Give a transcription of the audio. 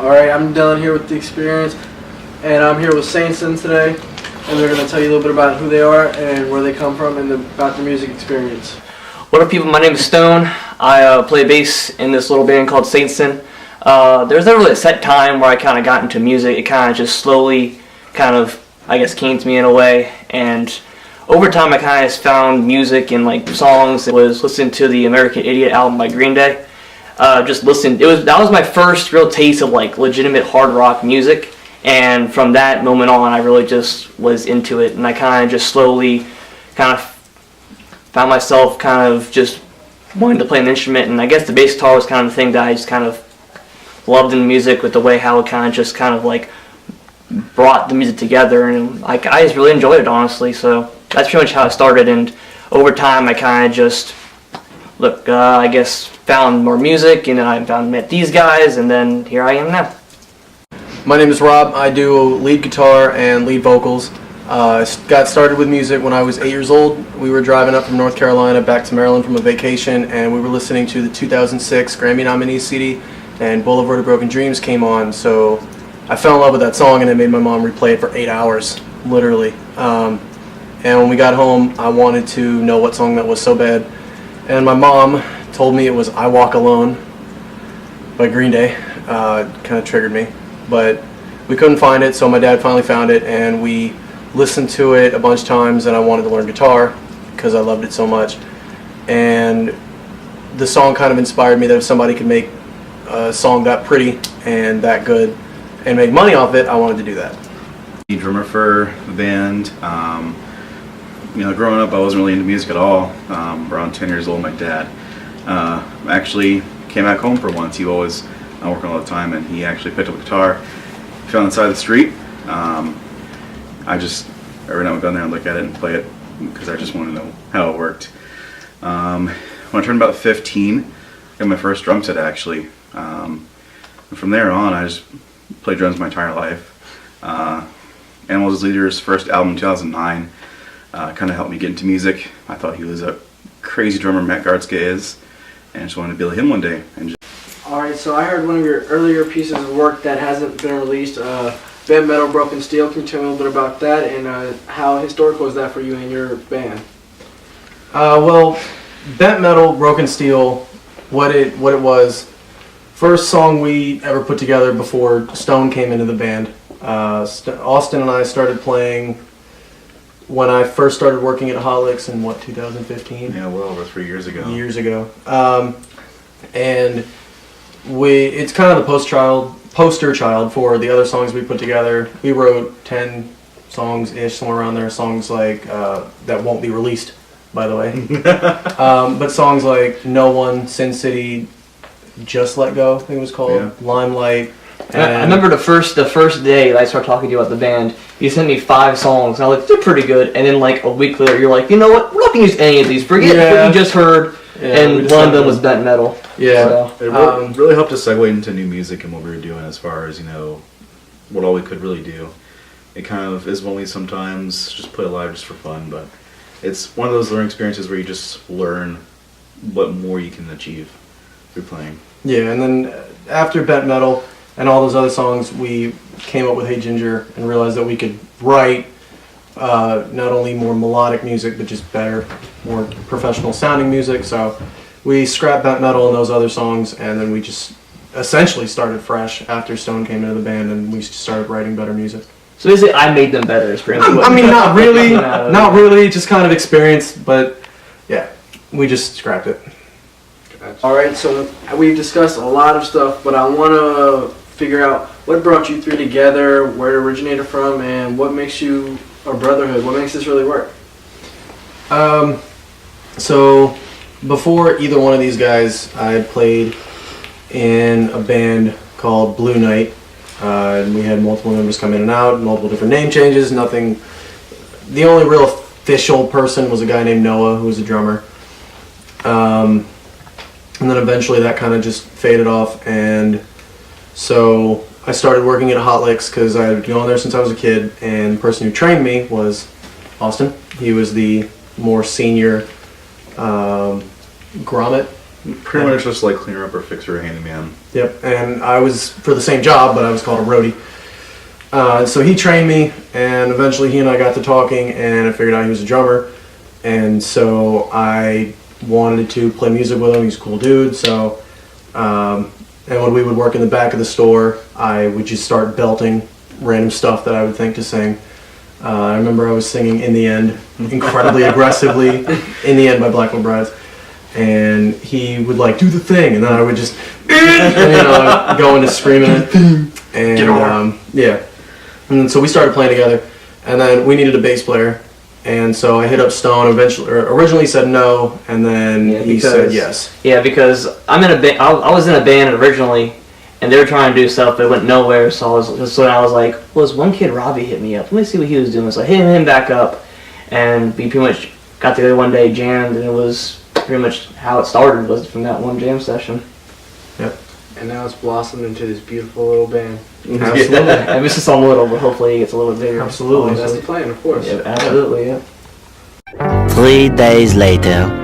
Alright, I'm Dylan here with the Experience, and I'm here with Saintsin today, and they're going to tell you a little bit about who they are and where they come from and about their music experience. What up, people? My name is Stone. I play bass in this little band called Saintsin. There's never really a set time where I kind of got into music. It kind of just slowly came to me in a way, and over time I kind of just found music and like songs. It was listening to the American Idiot album by Green Day. That was my first real taste of like legitimate hard rock music, and from that moment on I really just was into it, and I kind of just slowly kind of found myself kind of just wanting to play an instrument, and I guess the bass guitar was kind of the thing that I just kind of loved in music, with the way how it kind of just kind of like brought the music together, and I just really enjoyed it, honestly. So that's pretty much how it started, and over time I kind of just found more music, and I met these guys, and then here I am now. My name is Rob. I do lead guitar and lead vocals. Got started with music when I was 8 years old. We were driving up from North Carolina back to Maryland from a vacation, and we were listening to the 2006 Grammy nominee CD, and Boulevard of Broken Dreams came on, so I fell in love with that song, and it made my mom replay it for 8 hours, literally. And when we got home, I wanted to know what song that was so bad, and my mom told me it was I Walk Alone by Green Day. Kind of triggered me, but we couldn't find it, so my dad finally found it, and we listened to it a bunch of times, and I wanted to learn guitar because I loved it so much. And the song kind of inspired me that if somebody could make a song that pretty and that good and make money off it, I wanted to do that. The drummer for the band. Growing up I wasn't really into music at all. Around 10 years old, my dad actually came back home for once. He always working all the time, and he actually picked up a guitar, found on the side of the street. I just every night I would go in there and look at it and play it because I just wanted to know how it worked. When I turned about 15, I got my first drum set actually. And from there on, I just played drums my entire life. Animals as Leader's first album in 2009 kind of helped me get into music. I thought he was a crazy drummer Matt Gartzke is, and I just wanted to be like him one day. Alright, so I heard one of your earlier pieces of work that hasn't been released, Bent Metal, Broken Steel. Can you tell me a little bit about that, and how historical is that for you and your band? Well, Bent Metal, Broken Steel, what it was, first song we ever put together before Stone came into the band. Austin and I started playing when I first started working at Holics in 2015? Yeah, well over 3 years ago. And it's kind of the poster child for the other songs we put together. We wrote 10 songs-ish, somewhere around there. Songs like that won't be released, by the way. But songs like No One, Sin City, Just Let Go, I think it was called, yeah. Limelight. I remember the first day that I started talking to you about the band, you sent me 5 songs, and I was like, they're pretty good, and then like a week later you're like, you know what, we're not going to use any of these, forget what you just heard, and one of them was Bent Metal. Yeah. So, it really helped us segue into new music and what we were doing as far as, what all we could really do. It kind of is when we sometimes just play live just for fun, but it's one of those learning experiences where you just learn what more you can achieve through playing. Yeah, and then after Bent Metal and all those other songs, we came up with Hey Ginger and realized that we could write not only more melodic music, but just better, more professional sounding music. So we scrapped Bent Metal and those other songs, and then we just essentially started fresh after Stone came into the band, and we started writing better music. So basically I made them better, is pretty much I mean, not really, just kind of experience, but yeah, we just scrapped it. Alright, so we've discussed a lot of stuff, but I want to figure out what brought you three together, where it originated from, and what makes you a brotherhood. What makes this really work? So before either one of these guys, I had played in a band called Blue Night, and we had multiple members come in and out, multiple different name changes, nothing. The only real official person was a guy named Noah, who was a drummer. And then eventually that kind of just faded off, and so I started working at Hot Licks because I had gone there since I was a kid, and the person who trained me was Austin. He was the more senior grommet Pretty much just like cleaner up or fixer or handyman. Yep, and I was for the same job, but I was called a roadie. So he trained me, and eventually he and I got to talking, and I figured out he was a drummer, and so I wanted to play music with him. He's a cool dude. So, and when we would work in the back of the store, I would just start belting random stuff that I would think to sing. I remember I was singing "In the End" incredibly aggressively, "In the End" by Black Brides. And he would like do the thing, and then I would just go into screaming it. And yeah, and then, so we started playing together, and then we needed a bass player, and so I hit up Stone. Originally said no, and then he said yes. Yeah, because I'm in a band. I was in a band originally, and they were trying to do stuff, but it went nowhere. So I was like, well, this one kid Robbie hit me up. Let me see what he was doing. So I hit him back up, and we pretty much got together one day, jammed, and it was pretty much how it started, was from that one jam session. Yep. And now it's blossomed into this beautiful little band. Absolutely. And it's just a little, but hopefully it gets a little bigger. Absolutely. That's the plan, of course. Yeah, absolutely, yeah. 3 days later.